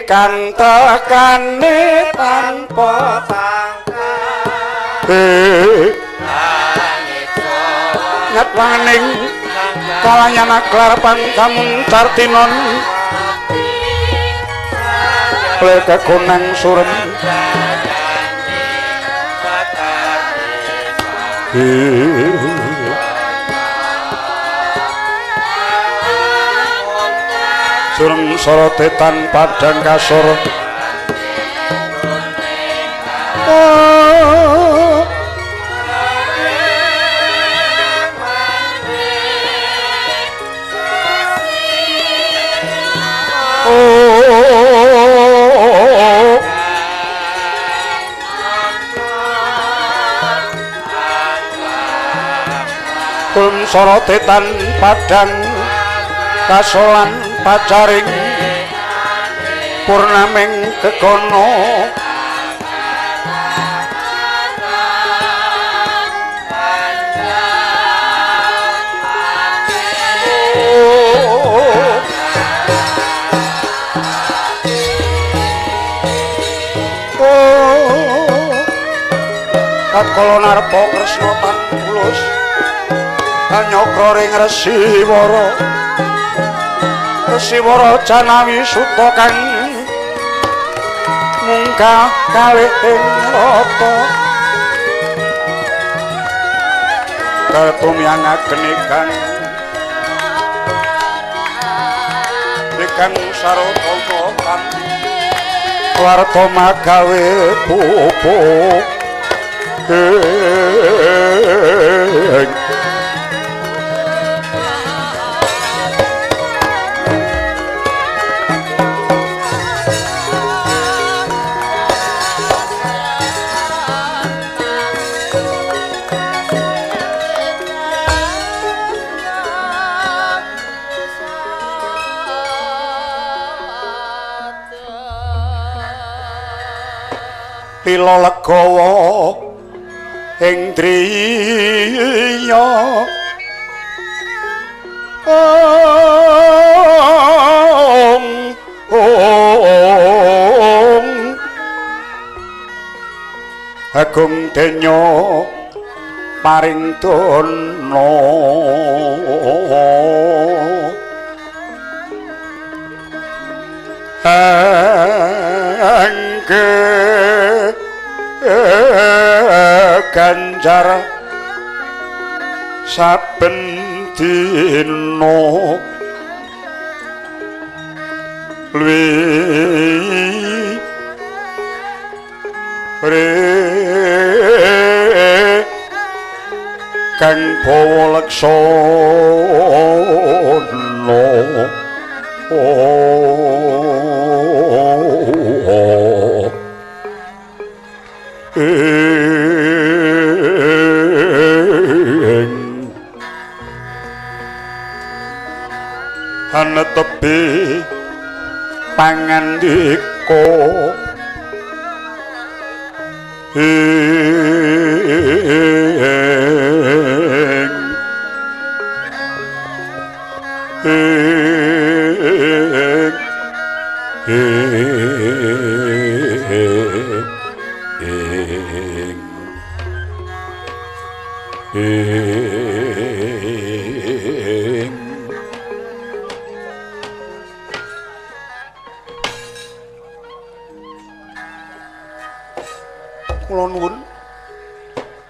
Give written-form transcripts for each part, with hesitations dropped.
kang tekane tanpa sangka nyatwaning kalanyana kelarepan kamun cartinon leka konang surem surem sorotetan padang kasor sorotetan padang kasolan pacaring purnaming kekono tatkala narpa Kresna tan tulus nyokro ring Resiwara Janawi Suta kang mungkah kalih ing rata katumyangaken ikang sarata kan warta magawe pupuk Pila legawa ing driya agung denya paring dana angge ganjar saben dina luwih kang bawa laksana ana tebi pangandika kula nuwun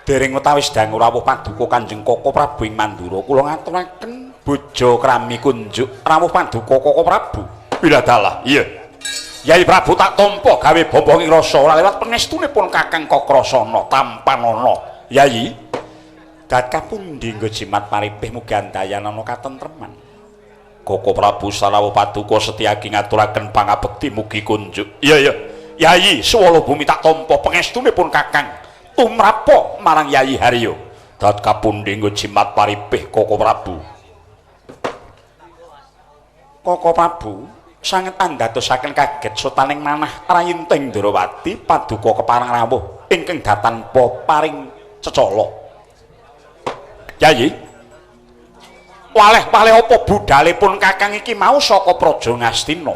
dereng utawis dangu rawuh paduka Kanjeng Koko Prabu ing Mandura kula ngaturaken bojo krami kunjuk rawuh paduka Koko Prabu Wiladalah. Iya Yai Prabu tak tampa gawe bombonging rasa ora lewat pangestunipun Kakang Kakrasana Tampanana. Yai dadkah pundi nggo jimat paripih mugi andayanana katentreman. Koko Prabu Sarawuh Paduka Setyaki ngaturaken pangabekti mugi kunjuk. Iya Yai swala bumi tak tampa pangestunipun Kakang tumrapa marang Yai Haryo. Dadkah pundi nggo jimat paripih Koko Prabu. Koko Prabu sanget andadosaken kaget sotaning manah Rayinting Ndrawati Paduka keparang rawuh ingkang datanpa paring cecala. Yai waleh-waleh apa budhalepun Kakang iki mau saka Praja Ngastina?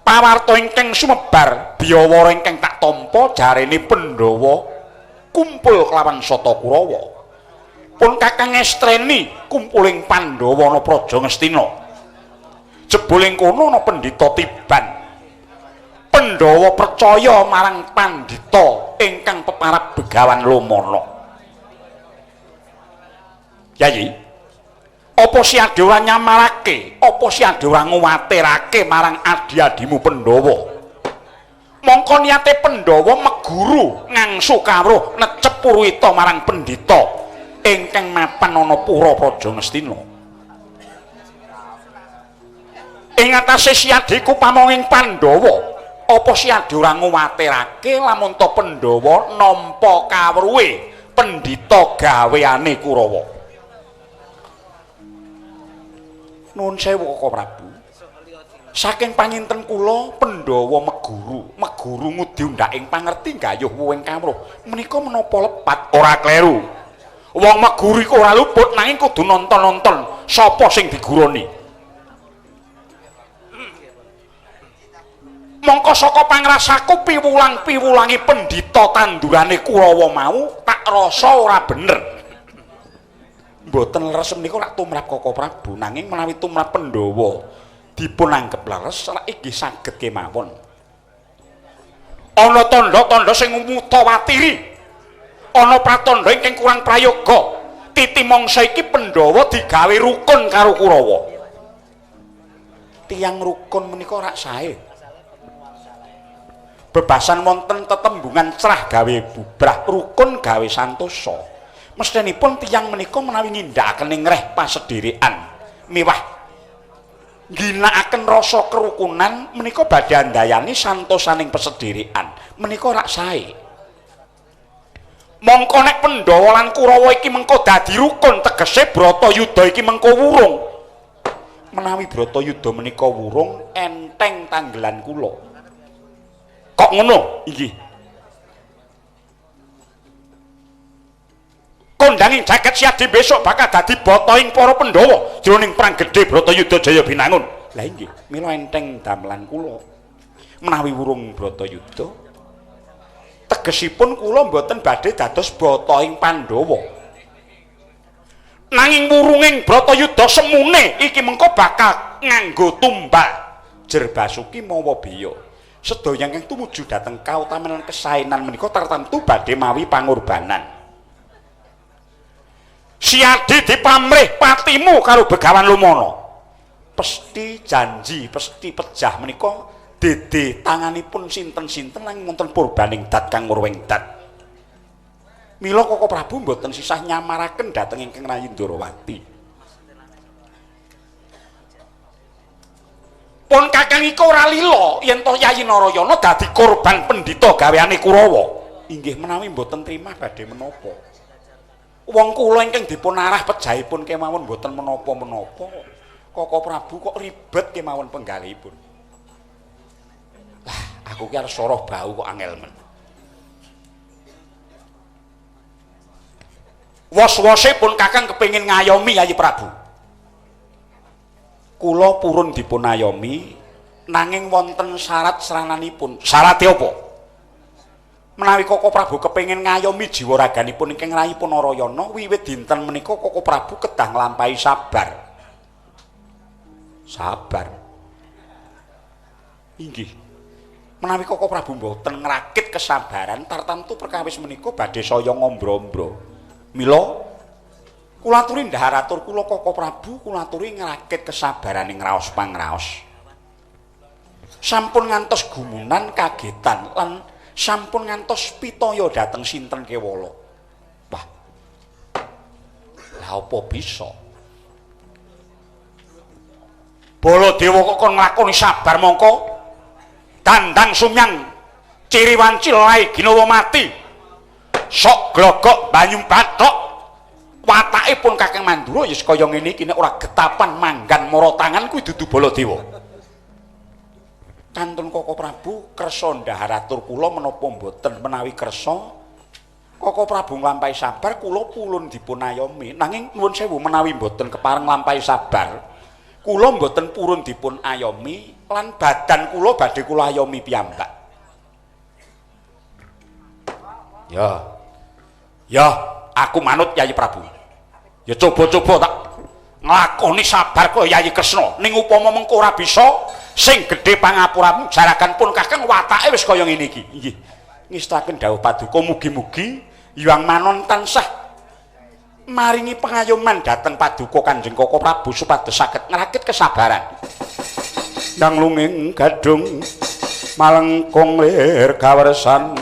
pawarta ingkang sumebar biyawa ingkang tak tampa jarene Pandhawa kumpul kelawan Sata Kurawa pun Kakang estreni kumpuling Pandhawa ana Praja Ngastina jeboling kono ana Pendhita Tiban Pandhawa percaya marang pandhita ingkang peparab Begawan Lumana Yayi apa si ade ora nyamarake apa si ade ora nguwatirake marang adi-adimu Pandhawa mongko niate Pandhawa meguru ngangsu kawruh necep Purwita marang pendhita ingkang mapan ana Pura Praja Ngastina ing atase si adeku pamonging Pandhawa apa si ade ora nguwatirake lamun ta Pandhawa nampa kawruhe pendhita gaweane Kurawa Nuwun sewu Kaka Prabu. Saking panginten kula Pandhawa meguru ngudi ndaking pangerti gayuh wuwing kawruh. Menika menapa lepat ora kleru. Wong meguru iku ora luput nanging kudu nonton-nonton sapa sing diguroni. Mongko saka pangrasaku piwulang-piwulangi pendhita tandurane Kurawa mau tak rasa ora bener. Mboten leres menika lak tumrap Kaka Prabu nanging menawi tumrap Pandhawa dipun anggep leres lak inggih saged kemawon ana tandha-tandha sing mutawatiri ana pratandha ingkang kurang prayoga titi mangsa iki Pandhawa digawe rukun karo Kurawa tiyang rukun menika rak sae bebasan wonten tetembungan cerah gawe bubrah rukun gawe santosa mesthenipun tiyang menika menawi nindakaken ngreh pasedherekan miwah ginakaken rasa kerukunan menika badhe andayani santosaning pasedherekan menika rak sae mongko nek Pandhawa lan Kurawa iki mengko dadi rukun tegese Bratayuda iki mengko wurung menawi Bratayuda menika wurung enteng tanggelan kula kok ngono iki kondanging jagat siadi besok bakal dadi bata ing para Pandhawa jroning perang gedhe Bratayuda Jaya Binangun. Lah inggih, mila enteng damelan kula. Menawi wurung Bratayuda tegesipun kula mboten badhe dados bata ing Pandhawa. Nanging wurunging Bratayuda semune iki mengko bakal nganggo tumbal jer Basuki mawa beya. Sedaya ingkang tumuju dhateng kautaman kesaenan menika tartamtu badhe mawi pangorbanan. Siadi dipamrih patimu karo Begawan Lumana. Pesti janji, pesti pejah menika dede tanganipun sinten-sinten nanging wonten purbaning dat kang murwing dat. Mila Kaka Prabu mboten sisah nyamaraken dhateng ingkang Rayi Ndrawati. Pun Kakang iku ora lila yen to Yayi Narayana dadi korban pendhita gaweane Kurawa. Inggih menawi mboten trimah badhe menapa. Wong kula ingkang dipun arah pejahipun kemawon mboten menapa-menapa. Kaka Prabu kok ribet kemawon penggalihipun. Lah, aku ki arep soroh bau kok angel men. Was-wasipun Kakang kepengin ngayomi Yayi Prabu. Kula purun dipun ayomi nanging wonten syarat serananipun. Syarate apa? Menawi Kaka Prabu kepengin ngayomi jiwa raganipun ingkang rayipun Narayana wiwit dinten menika Kaka Prabu kedah nglampahi sabar. Sabar. Inggih. Menawi Kaka Prabu mboten ngrakit kesabaran tartamtu perkawis menika badhe saya ngombro-ombro. Mila kula aturi ndhaharatur kula Kaka Prabu kula aturi ngrakit kesabaraning raos pangraos. Sampun ngantos gumunan kagetan lan sampun ngantos pitaya dhateng sinten kewala. Wah. Lah apa bisa? Baladewa kok kon nglakoni sabar mongko? Dandang sumyang ciri wancil lae ginawa mati. Sok glogok banyu bathok. Watakipun Kakang Mandura ya kaya ngene iki nek ora getapan manggan mara tangan kuwi dudu Baladewa. Kantun Kaka Prabu kersa ndhaharatur kula menapa mboten menawi kersa Kaka Prabu nglampahi sabar kula pulun dipun ayomi nanging nuwun sewu menawi mboten kepareng nglampahi sabar kula mboten purun dipun ayomi lan badan kula badhe kula ayomi piyambak. Ya, aku manut Yayi Prabu. Ya coba-coba tak nglakoni sabar kaya Yayi Kresna. Ning upama mengko ora bisa, sing gedhe pangapuramu jaragan pun Kakang watake wis kaya ngene iki. Nggih. Ngestaken dawuh Paduka mugi-mugi Hyang Manon tansah maringi pengayoman dhateng Paduka Kanjeng Koko Prabu supados saged ngrakit kesabaran. Ndang lunging gadung malengkung lir gawersan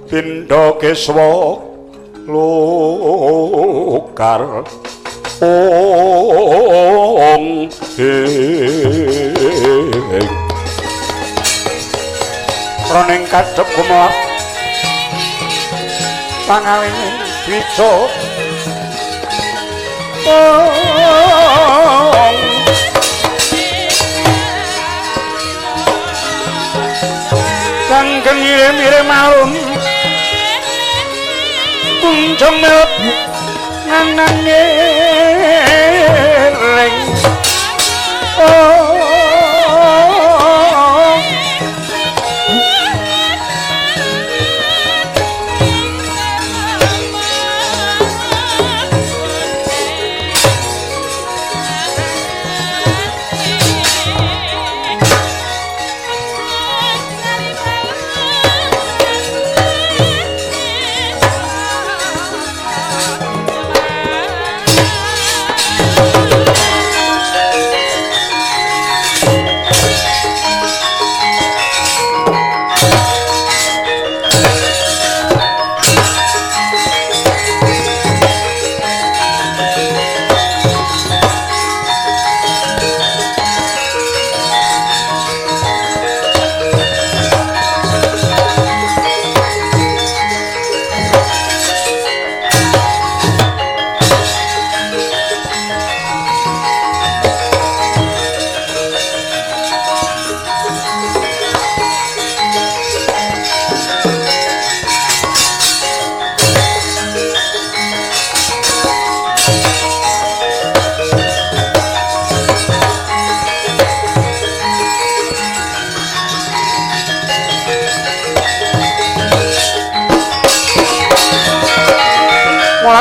pindha keswa lokar ong roning kadhep gumelap pangawing wica kang ngire-ngire maun kunjung mlebu nanging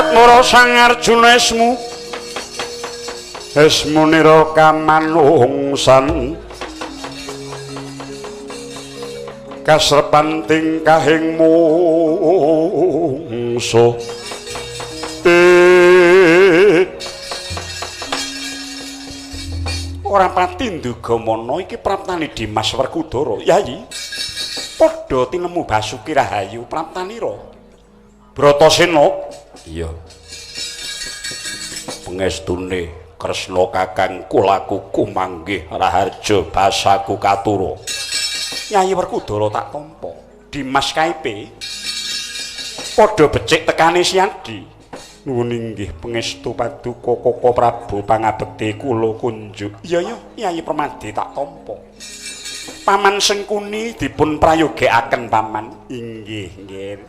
Mara Sang Arjuna esmunira kamanungsan kasrepan tingkahing mungsuh ora pati nduga mana iki praptane Dimas Werkudara. Yayi padha tinemu Basuki Rahayu praptanira Bratasena. Iya. Pengestune Kresna Kakang kulaku kumanggih raharja basaku katura. Yayi Werkudara tak tampa. Dimas kaipe padha becik tekane Siadi. Nuwun inggih pangestu Paduka Koko Prabu pangabekti kula kunjuk. Iya Yayi Permadi tak tampa. Paman Sengkuni dipun prayogekaken paman. Inggih nggih.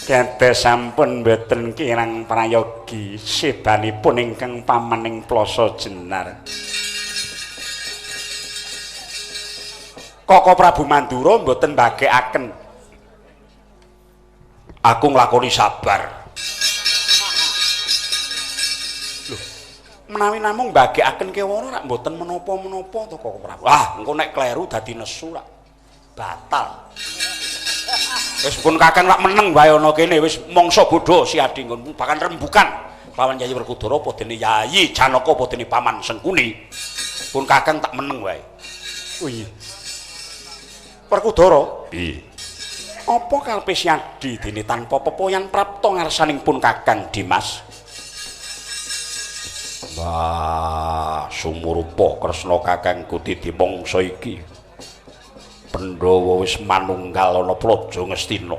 Kete sampun mboten kirang prayogi sebanipun ingkang paman ing Plasa Jenar. Koko Prabu Mandura mboten mbagekaken. Aku nglakoni sabar. Lho, menawi namung mbagekaken kewara rak mboten menapa-menapa to Koko Prabu. Ah, engko nek kleru dadi nesu rak batal. Wis pun Kakang lak meneng wae ana kene wis mangsa bodho Siadi nggonmu bahkan rembukan paman Yayi Werkudara apa dene Yayi Janaka apa dene paman Sengkuni pun Kakang tak meneng wae. Oh iya. Werkudara, piye? Apa kalpe Siadi dene tanpa pepoyan prapta ngarsaning pun Kakang Dimas? Wah, sumurupa Kresna Kakangku dadi mangsa iki. Pandhawa wis manunggal ana Praja Ngastina.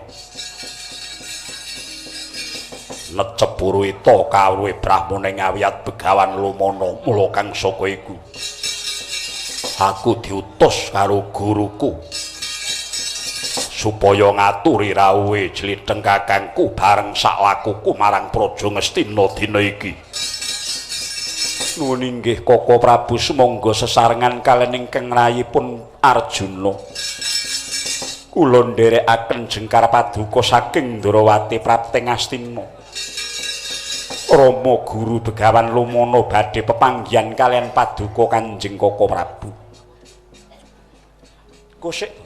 Necep Purwita kawruhe Brahmana ing Awiyat Begawan Lumana mula kang saka iku. Aku diutus karo guruku supaya ngaturi rawuhe jlitheng kakangku bareng sak lakuku marang Praja Ngastina dina iki. Nuwun inggih Koko Prabu sumangga sesarengan kaliyan ingkang rayipun Arjuna. Kula nderekaken jengkar paduka saking Ndrawati prapting Astina. Rama Guru Begawan Lumana badhe pepanggihan kaliyan paduka Kanjeng Koko Prabu. Kosek.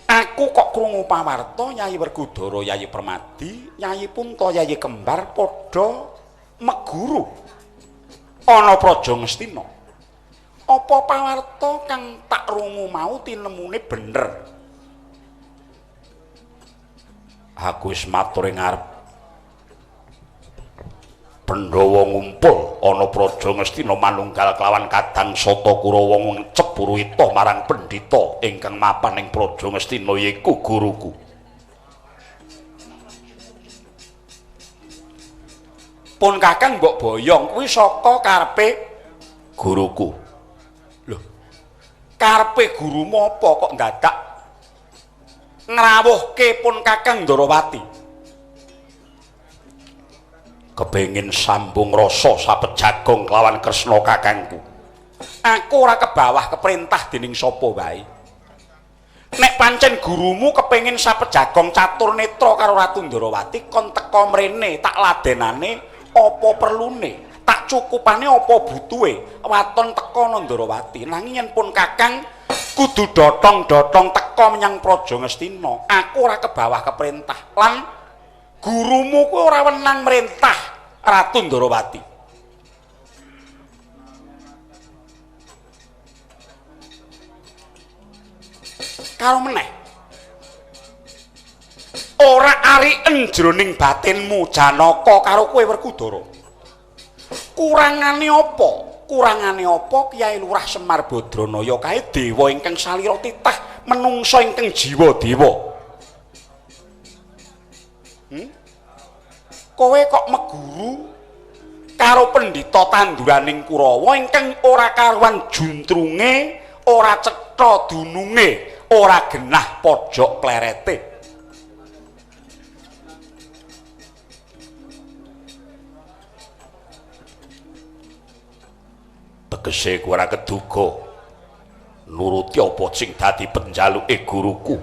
Aku kok krungu pawarta Nyai Werkudara, Nyai Permadi, Nyai Punta, Nyai Kembar padha meguru ana Praja Ngastina. Apa pawarta kang tak rungu mau tinemune bener? Aku wis matur ing ngarep. Pandhawa ngumpul ana Praja Ngastina manunggal kelawan kadang Sata Kurawa ngecep Purwita marang pendhita ingkang mapan ing Praja Ngastina yaiku guruku. Pun Kakang mbok boyong kuwi saka karepe guruku. Karepe gurumu apa kok dadak ngrawuhke pun Kakang Ndrawati? Kepengin sambung rasa sapejagong kelawan Kresna kakangku. Aku ora kebawah keperintah dening sapa wae. Nek pancen gurumu kepengin sapejagong catur netra karo Ratu Ndrawati kon teka mrene tak ladenane apa perlune. Tak cukupane apa butuhe waton teka nang Ndrawati. Nanging yen pun Kakang kudu dotong-dotong teka menyang Praja Ngastina, aku ora kebawah keperintah lan gurumu kuwi ora wenang merintah Ratu Ndrawati. Karo meneh ora arien jroning batinmu Janaka karo kowe Werkudara. Kurangane apa? Kurangane apa Kyai Lurah Semar Badranaya kae dewa ingkang salira titah menungsa ingkang jiwa dewa. Kowe kok meguru karo pendhita tanduraning Kurawa ingkang ora karuan juntrunge, ora cetha dununge, ora genah pojok plerete. Tegese kowe ora keduga nuruti apa sing dadi penjaluke guruku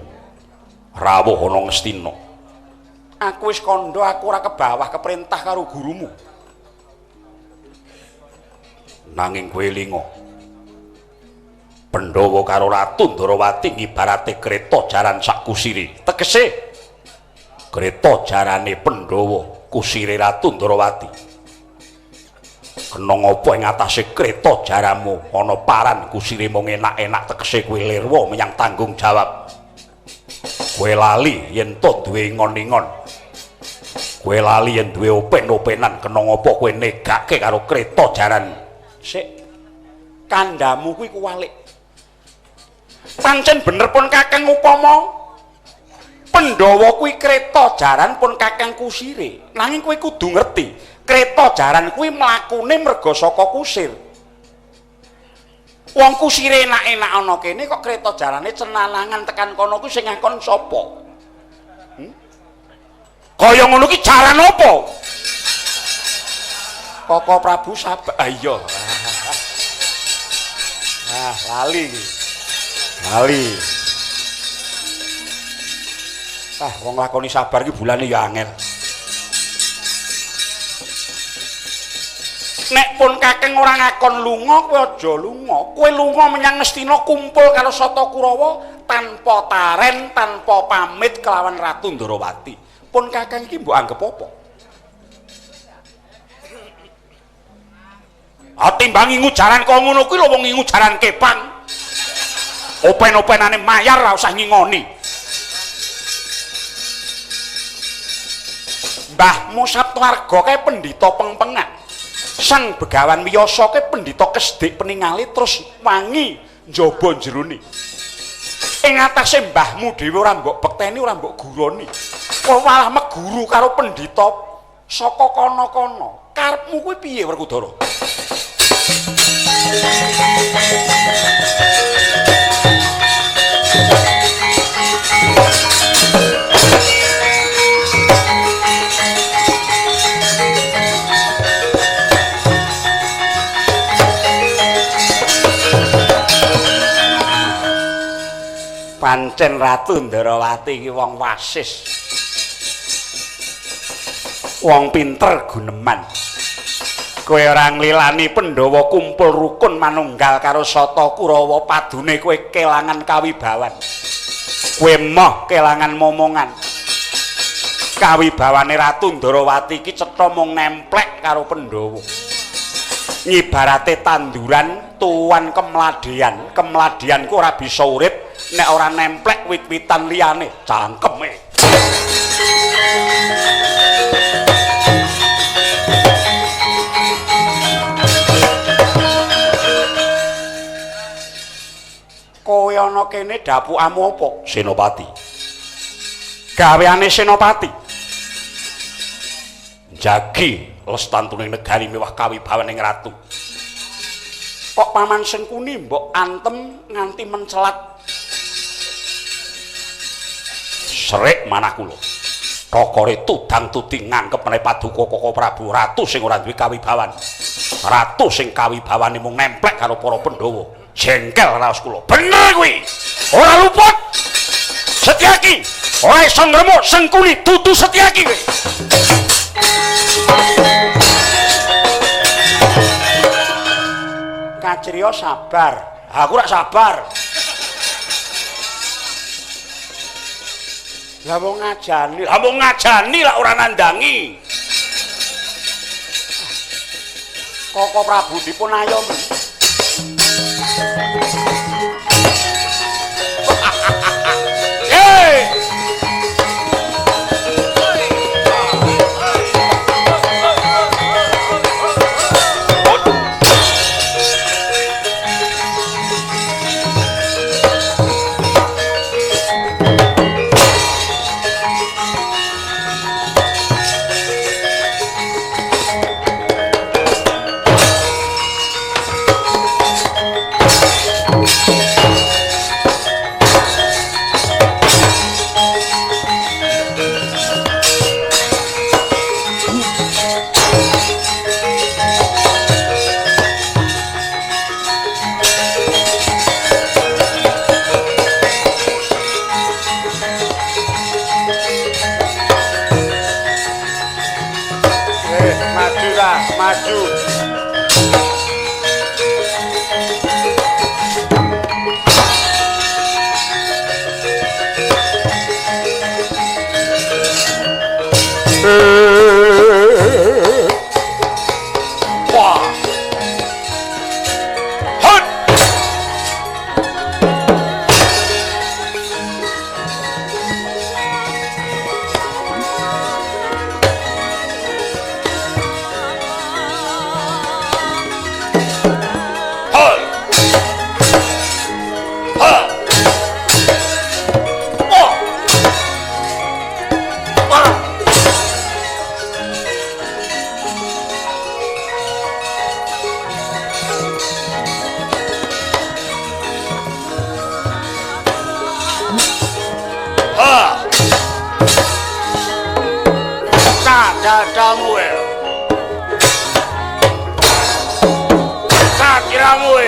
rawuh ana Ngastina. Aku wis kandha aku ora kebawah keperintah karo gurumu. Nanging kowe linga Pandhawa karo Ratu Ndrawati ngibarate kreta jaran sak kusire. Tegese kreta jarane Pandhawa kusire Ratu Ndrawati. Kena ngopo ing atase kreta jaramu ana paran kusire mung enak-enak tegese kowe lirwa menyang tanggung jawab. Kowe lali yen to duwe ngon-ingon. Kowe lali yen duwe open-openan kena ngopo kowe negake karo kreta jaran. Sik kandhamu kuwi kuwalik. Pancen bener pun Kakang upama Pandhawa kuwi kreta jaran pun Kakang kusire. Nanging kowe kudu ngerti kreta jaran kuwi mlakune merga saka kusir. Wong kusire enak-enak ana kene kok kreta jarane cenanangan tekan kono kuwi sing ngakon sapa? Kaya ngono ki jaran apa? Koko Prabu sabar. Iya. Lali. Lali. Wong lakoni sabar ki bulane ya angel. Nek pun Kakang ora ngakon lunga, kowe aja lunga. Kowe lunga menyang Ngastina kumpul karo Sata Kurawa tanpa taren, tanpa pamit kelawan Ratu Ndrawati. Pun Kakang iki mbok anggap apa? Timbang ngingu jaran kok ngono kuwi lho wong ngingu jaran kepang. Open-openane mayar ora usah ngingoni. Mbahmu Saptawarga kae pendhita pengpengan. Sang Begawan Wiyasa kae pendhita kesdik peningali terus wangi njaba jerone. Ing atase mbahmu dhewe ora mbok bekteni, ora mbok guroni. Kok malah meguru karo pendhita saka kana-kana. Karepmu kuwi piye Werkudara? Pancen Ratu Ndarawati iki wong wasis. Wong pinter guneman. Kowe ora nglilani Pandhawa kumpul rukun manunggal karo Sata Kurawa padune kowe kelangan kawibawan. Kowe moh kelangan momongan. Kawibawane Ratu Ndarawati iki cetha mung nemplek karo Pandhawa. Ngibarate tanduran tuwan kemladian. Kemladian ku ora bisa urip nek ora nemplek wit-witan liyane cangkeme. Kowe ana kene dapukamu apa? Senopati. Gaweane Senopati. Jagi lestantuning negari mewah kawibawaning ratu. Kok Paman Sengkuni mbok antem nganti mencelat. Serik manah kula. Kokore tudang tuding nganggep meneh Paduka Koko Prabu ratu sing ora duwe kawibawan. Ratu sing kawibawane mung nemplek karo para Pandhawa. Jengkel raos kula. Bener kuwi. Ora luput. Setyaki. Ora iso ngremuk Sengkuni dudu Setyaki kuwi. Kacriya sabar. Aku rak sabar. Lah wong ngajani lah ora nandangi. Koko Prabu dipun ayomi. Hei! Maju. Wah. Hut. Dadamu kiramu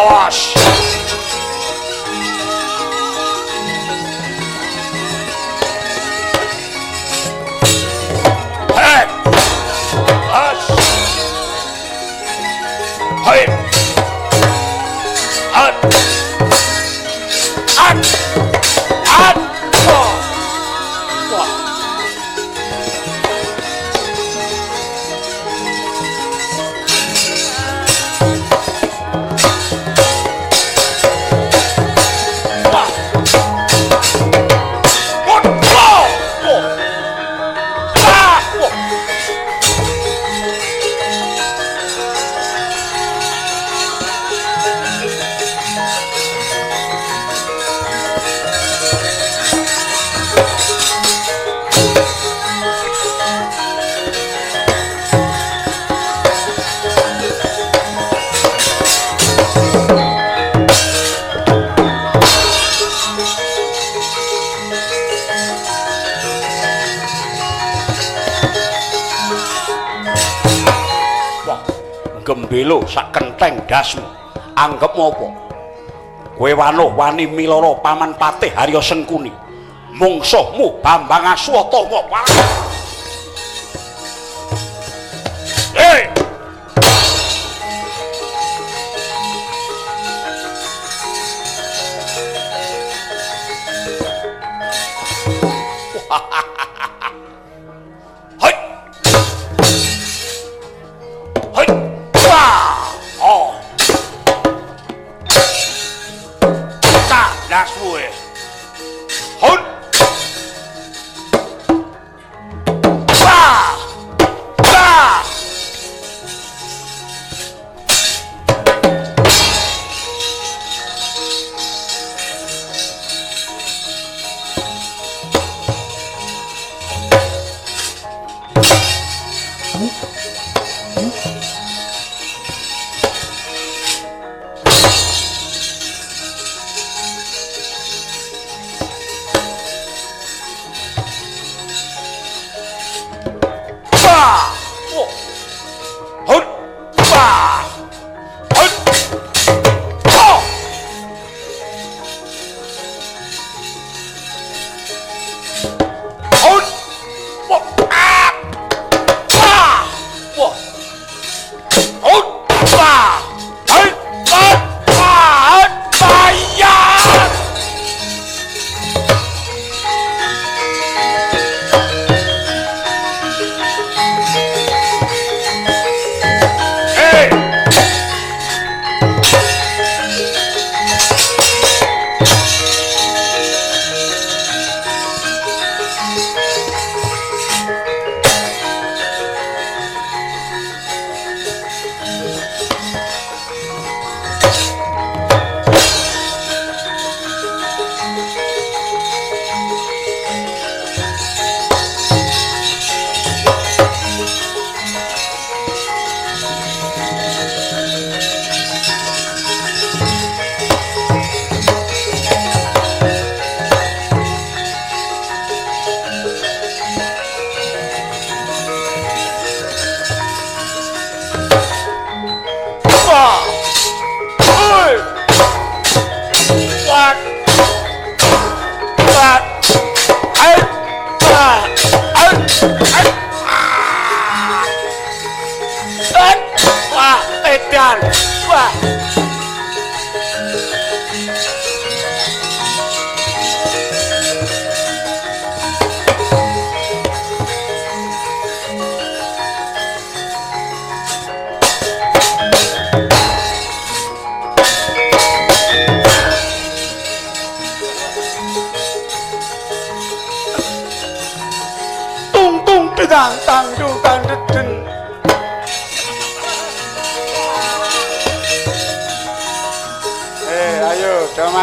Bos. Hei. Bos. Hei. At. At. At. Wah. Wah. Gembelo sak kenteng dasmu anggep apa kowe wanuh wani miloro paman patih Harya Sengkuni mungsuhmu Bambang Aswatama hei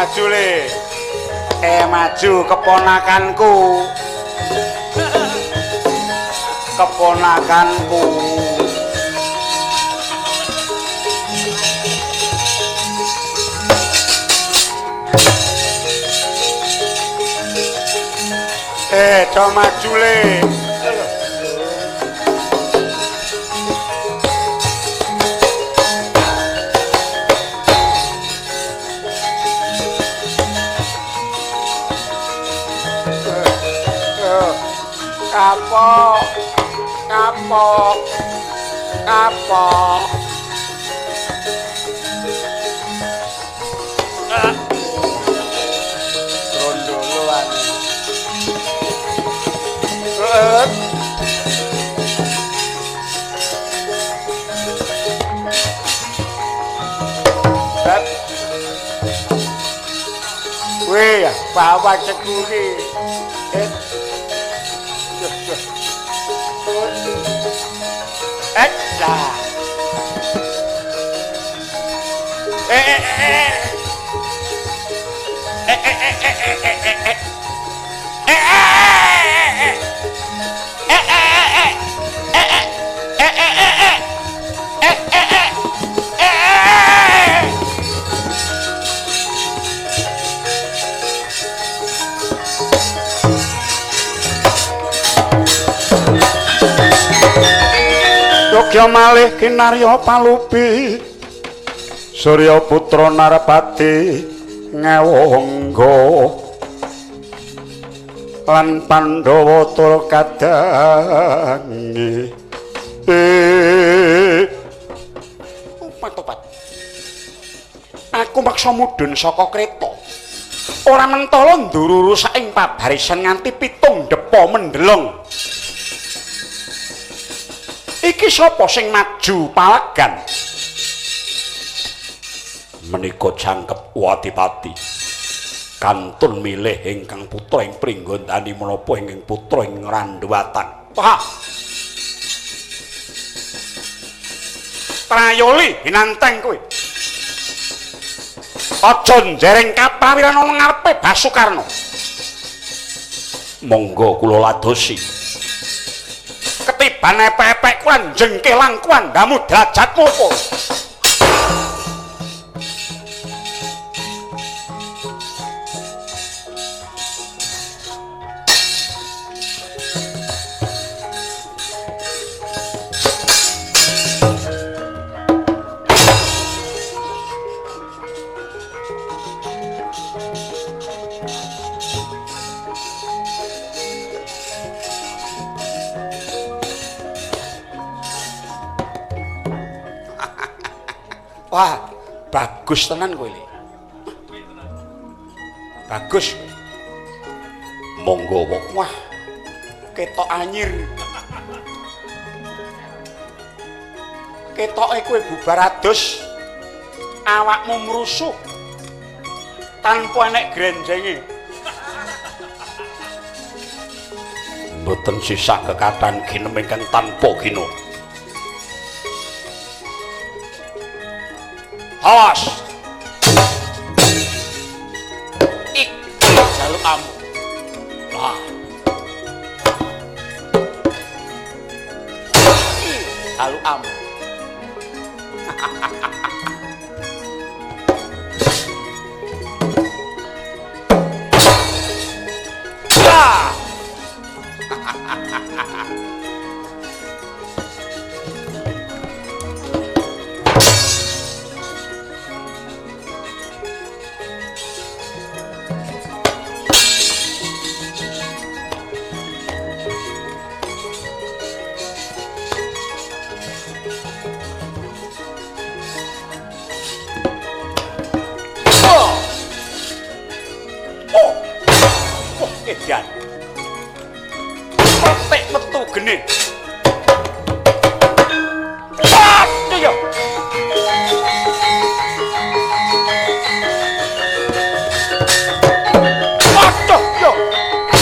maju le. Maju keponakanku. Keponakanku. Do maju le. kapok kapok kapok rondoloan weh bawa cekuri lah Yogya malih kinarya palupi Surya putra Narpati ngewangga lan Pandhawa tur kadangi Patopat aku maksa mudhun saka kreta ora mentala ndururu saing pabarisan nganti 7 depa mendelong iki sapa sing maju palagan menika jangkep Wadipati kantun milih ingkang putra ing Pringgondani menapa ingkang putra ing Randewatan wah Trayoli hinanteng kowe aja njereng kaprawiran ana ngarepe Basukarna monggo kula ladosi ketiban epek-epek kuwi jengkelang kuwandamu derajatmu apa wah, bagus tenan kowe iki. Bagus. Monggo wah. Ketok anyir. Ketoke kowe bubar adus. Awakmu mrusuh. Tanpa enek grenjenge. Mboten sisah kekatan ginem ingkang tanpa gina. Awas. Iki jalukamu. Wah. Iki jalukamu. Edan. Petik metu gene. Aduh yo. Aduh yo.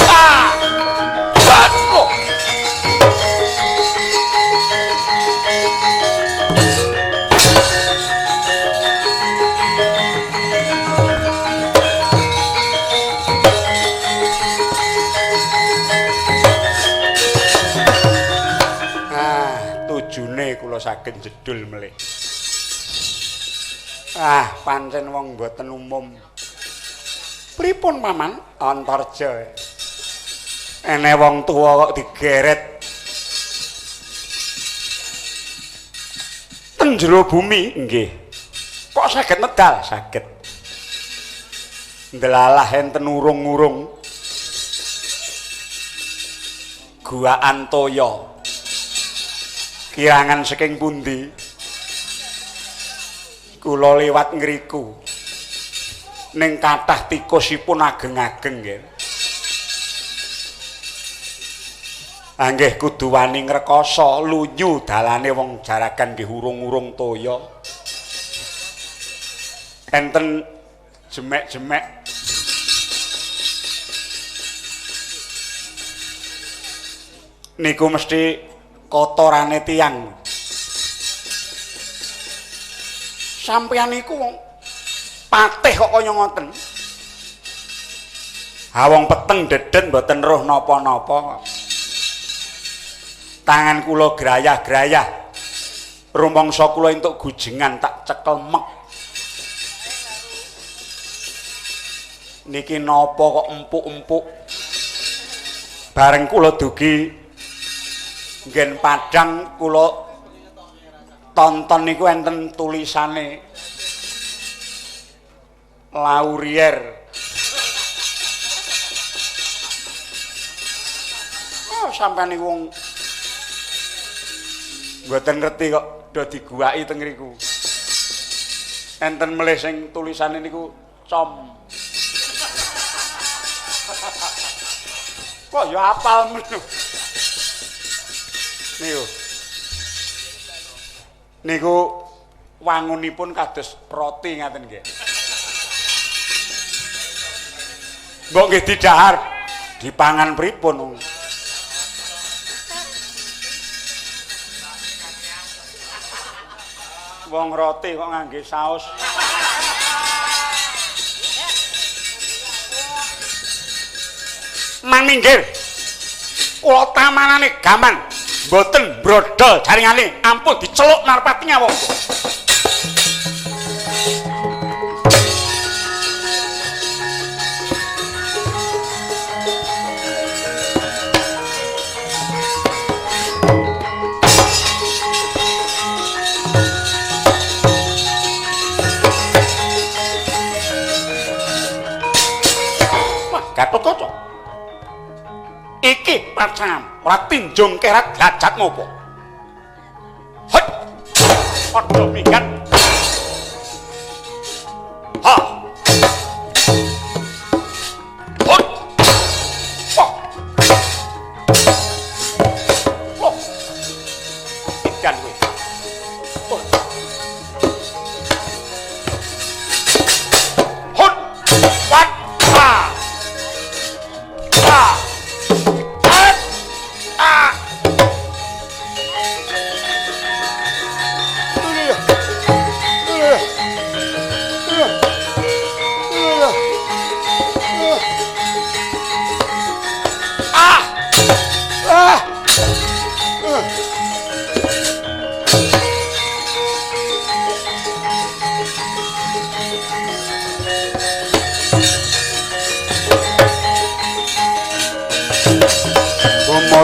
Ah. Aduh. Kula saged jedul melih. Ah, pancen wong mboten umum. Pripun Paman Antarja? Ene wong tuwa kok digeret. Ten jero bumi nggih. Kok saged medal? Saged. Ndelalah enten urung-urung. Guaan Toya. Kirangan saking pundi? Kula liwat ngriku. Ning kathah tikusipun ageng-ageng nggih. Anggih kudu wani ngrekoso lunyu dalane wong jaragan nggih urung-urung toya. Enten jemek-jemek niku mesti kotorane tiyang. Sampeyan niku wong patih kok kaya ngoten. Ha wong peteng dedet mboten roh napa-napa. Tangan kula grayah-grayah. Rumangsa kula entuk gujengan tak cekel mek. Niki napa kok empuk-empuk. Bareng kula dugi nggen Padang kula tonton niku enten tulisane Laurier. Oh, sampeyan niku wong mboten ngerti kok do diguwaki teng ngriku. Enten melih sing tulisane niku com. Kok ya apal menu. Niku wangunipun kados roti ngaten nggih. Mbok nggih didhahar dipangan pripun? Wong roti kok ngangge saus. Mang minggir. Kula tamanane gaman mboten brodol jaringane ampun diceluk narpati ngawong. Gatot-gatot. Iki pacangan, ora tinjung kerat gajat ngopo. Hei. Padha minggat. Ha. Hoi. Wah. Oh. Ikan kowe. Oh. Hoi. Wat. Ha.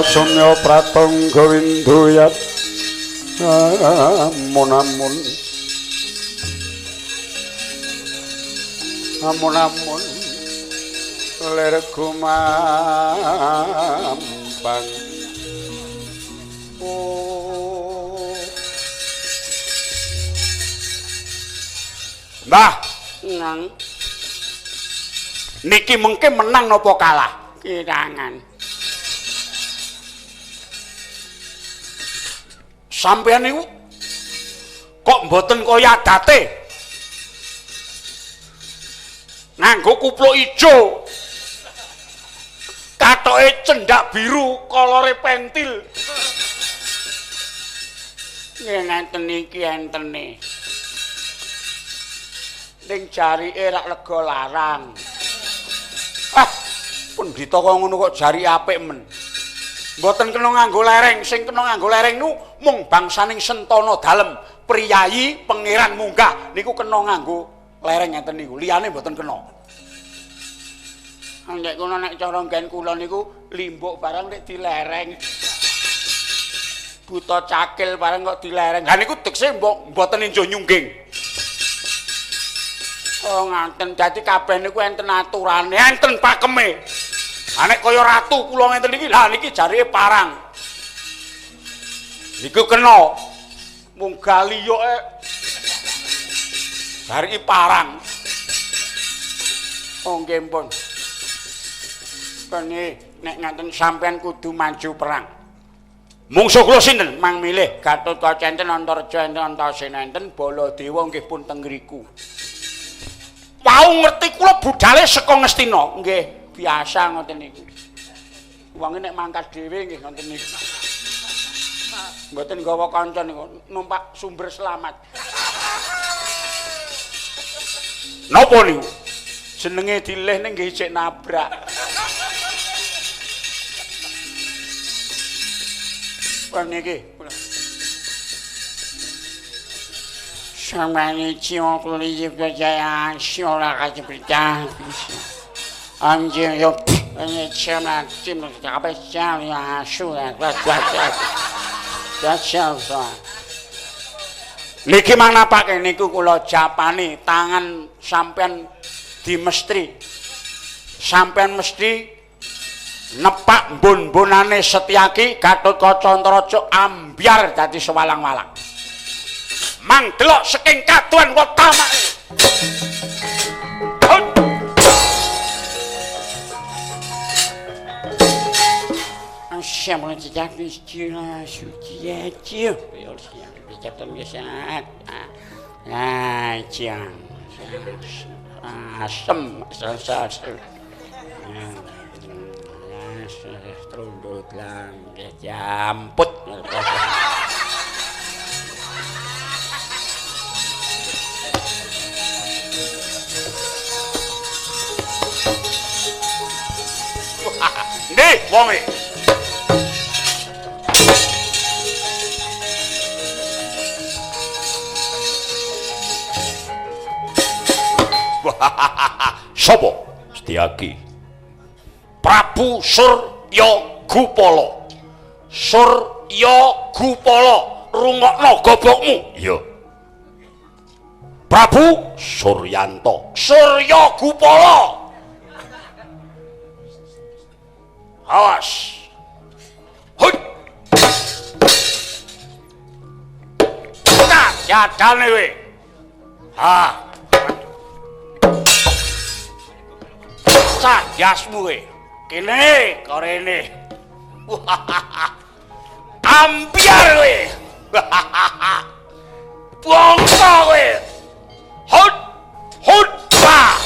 Somya pratangga winduyat amun-amun ler gumampang Mbah nang niki mengke menang napa kalah kirangan. Sampeyan niku kok mboten kaya adate. Nganggo kupluk ijo. Katoke cendak biru, kolore pentil. Nggih ngenten iki entene. Ning jarike rak lega larang. Ah, pendhita kok ngono kok jarike apik men. Mboten kena nganggo lereng, sing kena nganggo lereng nu mung bangsaning Sentana Dalem, priyayi pangeran munggah niku kena nganggo lereng ngeten niku. Liyane mboten kena. Nek kono nek cara nggen kula niku limbuk barang nek dilereng. Buta cakil barang kok dilereng. Lah niku tekse mboten enjo nyungging. Oh ngaten, dadi kabeh niku enten aturane, enten pakeme. Anek kaya ratu kula ngenten iki. Lah niki jarine parang. Niku kena mung galiyoke jarine parang. Oh nggih pun. Kene nek ngaten sampean kudu maju perang. Mungsuh kula sinten? Mang milih Gatotkaca enten, Antareja enten, Antasena enten, Baladewa nggih pun teng ngriku. Wau ngerti kula budale saka Ngastina. Nggih, biasa ngoten niku. Wong nek mangkat dhewe nggih ngoten niku. Mboten nggawa kanca niku, numpak sumber selamat. Napa niku? Jenenge dileh ning nggih cek nabrak. Niki. Sampai cium kulit berjaya, siola kaca berjaya. Anjing yo, ini cium apa cium ya sudah Niki mana pakai niku kula japani tangan sampean dimestri, sampean mesti nepak mbun-mbunane Setyaki Gatotkaca Antaraja ambyar dadi sewalang-walang. Mang delok saking kaduan wetamake. Siamo già suci aja. Ya siap biasa. Jang. Asem, asem. Terundut lang, jamput. Nih, wong iki. Sapa? Setyaki. Prabu Surya Gupala. Surya Gupala, rungokno gobokmu. Iya. Prabu Suryanto. Surya Gupala. Awas. Hut. Nah, jadane we. Ha. Jasmu we. Kene korene. Ambyar we. Bongso we. Hut hut pa.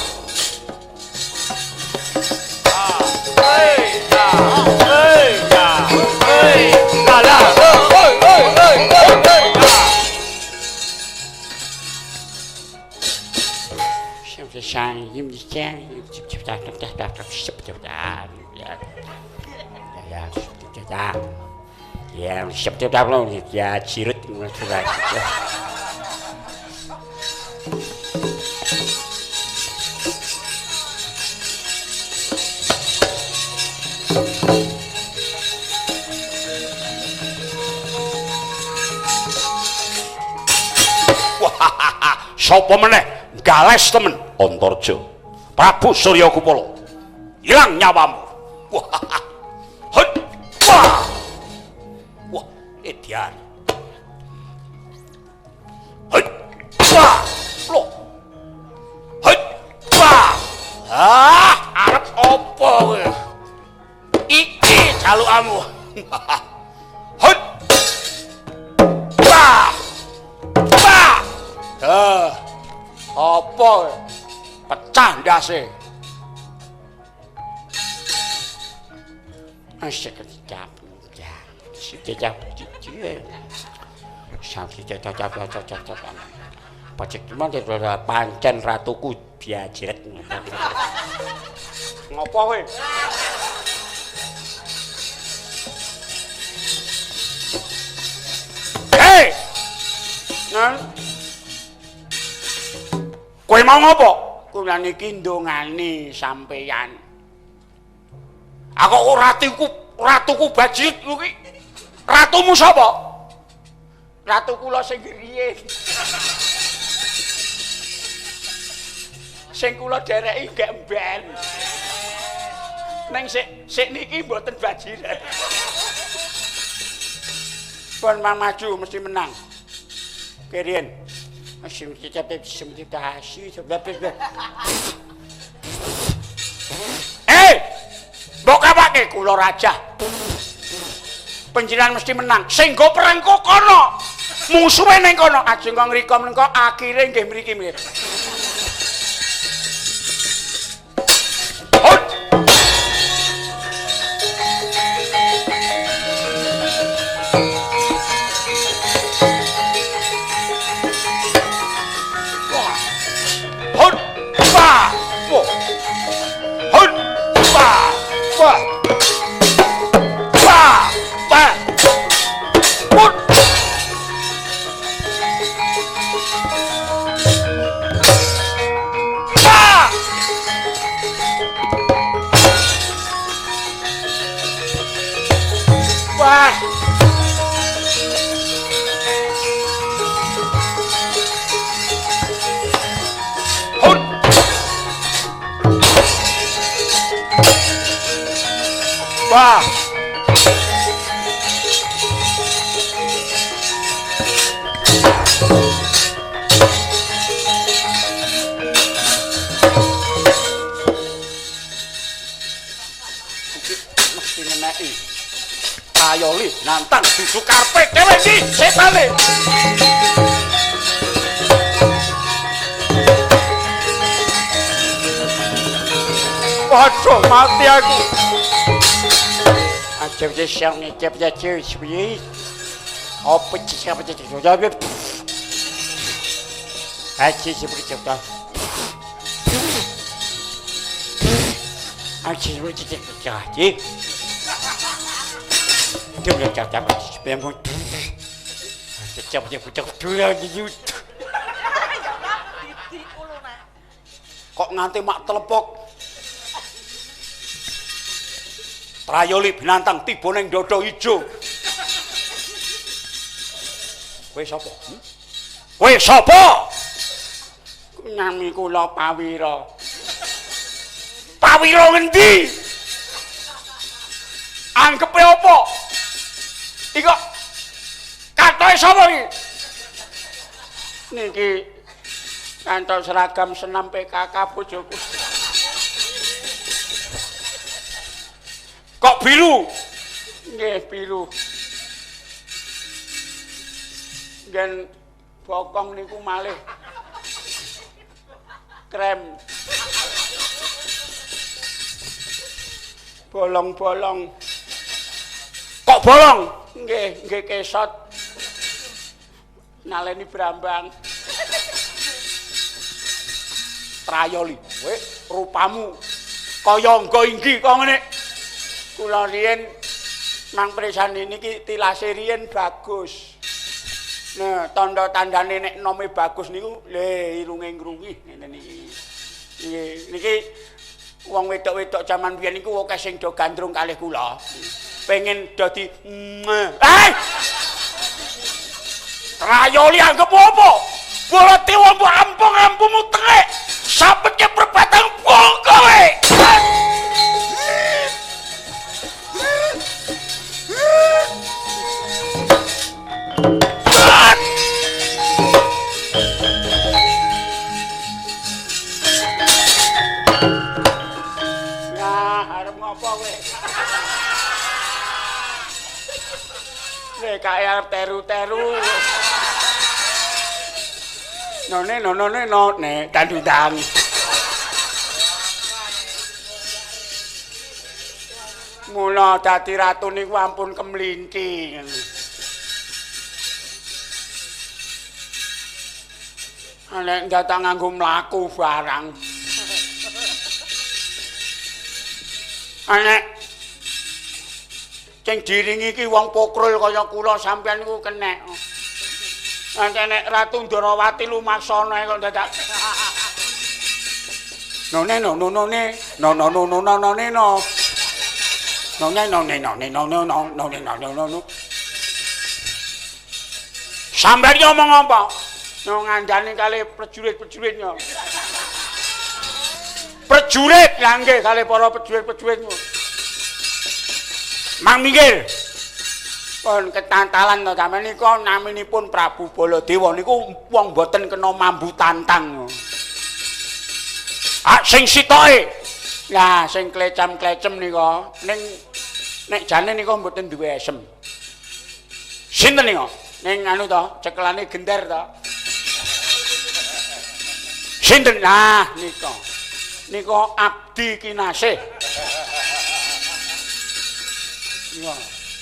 Ya, siap belum ya cirut sudah. Wah, sapa meneh gales temen Antareja. Prabu Surya Gupala. Hilang nyawamu. Wah. Hut. Wah. Wah, edian. Hut. Wah. Loh. Hut. Wah. Ah, arep opo kowe? Iki jalukamu. Hut. Wah. Wah. Apa? Pecah ndase. Asyik kecap. Kecap. Sampai cocok. Pacek cuma dia pancen ratuku diajiret. Ngopo kowe? Hei! Nan. Kowe mau ngopo? Kula niki ndongani sampeyan. Aku ratuku Bajrit kuwi. Ratumu sapa? Ratu kula sing riyen. Sing kula dereki gak mben. Neng sik niki mboten bajiran. Pun maju mesti menang. Kirian. Masih cecep semti dasi sebab. Mbok kapake kula raja. Panjenengan mesti menang. Sing go perang kok kono. Musuhe ning kono. Ajeng kok ngriko mengko akhire nggih mriki mir. Wah. Mesti ngeneki. Ayo li nantang dudu karpet dhewe iki setane. Waduh mati aku. Acep siang ni cep cep sebenarnya. Apa siapa cep jawab. Acep seperti cep dah. Acep seperti cep cep. Dia boleh cep cep sepemang. Cep cep tu lagi jut. Kok nganti mak telepok. Trayoli binantang tiba ning dodo ijo. Kowe sapa? Kowe sapa? Nami kula Pawira. Pawira ngendi? Anggepe apa? Iki katoke sapa iki? Niki kantor seragam senam PKK bojoku. Kok biru? Nggih, biru. Dan bokong niku malih krem. Bolong-bolong. Kok bolong? Nggih, nggih kesot. Naleni brambang. Trayoli, kowe rupamu kaya nggo inggi kok ngene. Kula riyen mang presane niki tilase riyen bagus. Nah, tanda-tandane nek nome bagus niku le irunge ngrungi ngene niki. Niki wong wedok-wedok jaman biyen niku akeh sing do gandrung kalih kula. Pengen dadi Trayoli anggap apa? Bola tewa mbok ampung-ampungmu tengek. Sapetke perbatang wong kowe. Kayak teru-teru. None, dandang. Mula dadi ratu niku ampun kemlinci. Nek datang nganggo mlaku barang. Nek sing diringi iki wong pokrul kaya kula sampeyan niku kenek. Nek Ratu Ndarawati lumaksana kok dadak. None. Sampeyan ngomong apa? Ngandani kali prajurit-prajuritnya. Prajurit lah nggih kali para prajurit-prajuritmu. Mang minggir. Pun ketantalan to sampeyan nika naminipun Prabu Baladewa niku wong mboten kena mambu tantang. Ah sing sitoke. Lah sing klecam-klecem nika nek jane nika mboten duwe esem. Sinten nika? Ning anu to, cekelane gender to. Sinten? Nah nika. Nika Abdi Kinasih.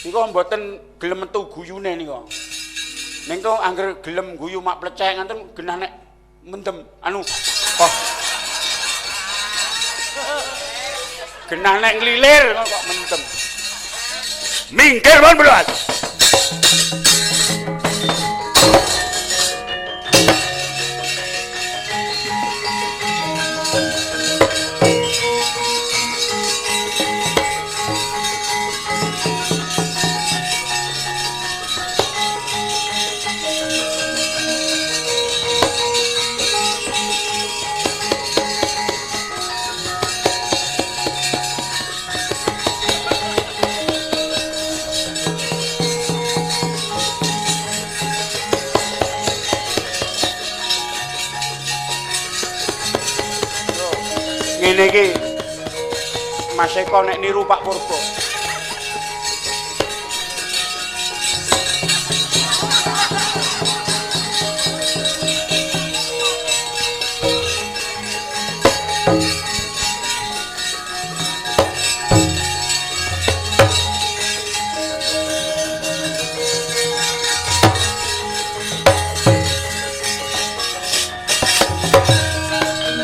Nika mboten gelem metu guyune nika. Ning kok angger gelem guyu mak plecek ngoten genah nek mendem anu. Oh. Genah nek nglilir kok mendem. Minggir pun beluat. Ngene iki Mas Eko nek niru Pak Purba.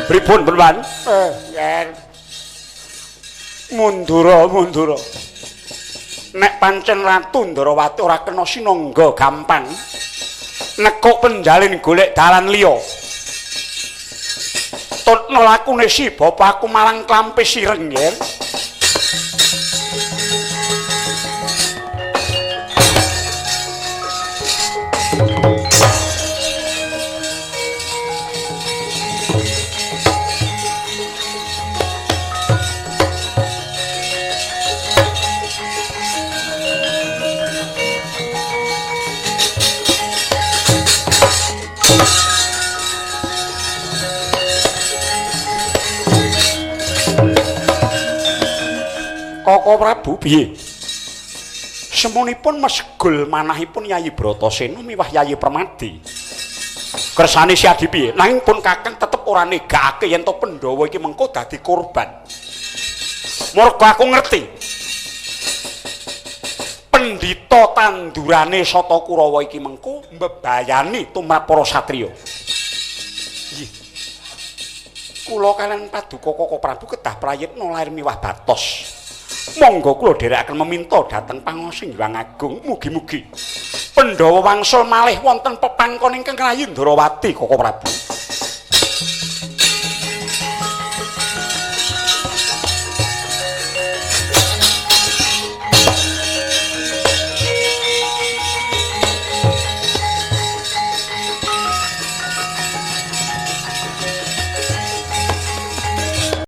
Pripun, Perwan? Yen mundura. Nek pancen Ratu Ndarawati ora kena sinangga gampang. Nekuk penjalin golek dalan liya. Tutna lakune si bapakku malang klampis sireng, yen. Koko Prabu piye? Semunipun mesgul manahipun Yayi Bratasena miwah Yayi Permadi. Kersane si Adi piye? Nanging pun Kakang tetep ora negakake yen to Pandhawa iki mengko dadi korban. Murga aku ngerti. Pendhita tandurane Sata Kurawa iki mengko mbebayani tumrap para satriya. Nggih. Kula kaliyan Paduka Koko Prabu kedah prayitna lair miwah Batos. Monggo kula dherekaken meminta dhateng Pangosing Hyang Agung mugi-mugi Pandhawa wangsul malih wonten pepangkon ingkang rayi Ndarawati Koko Prabu.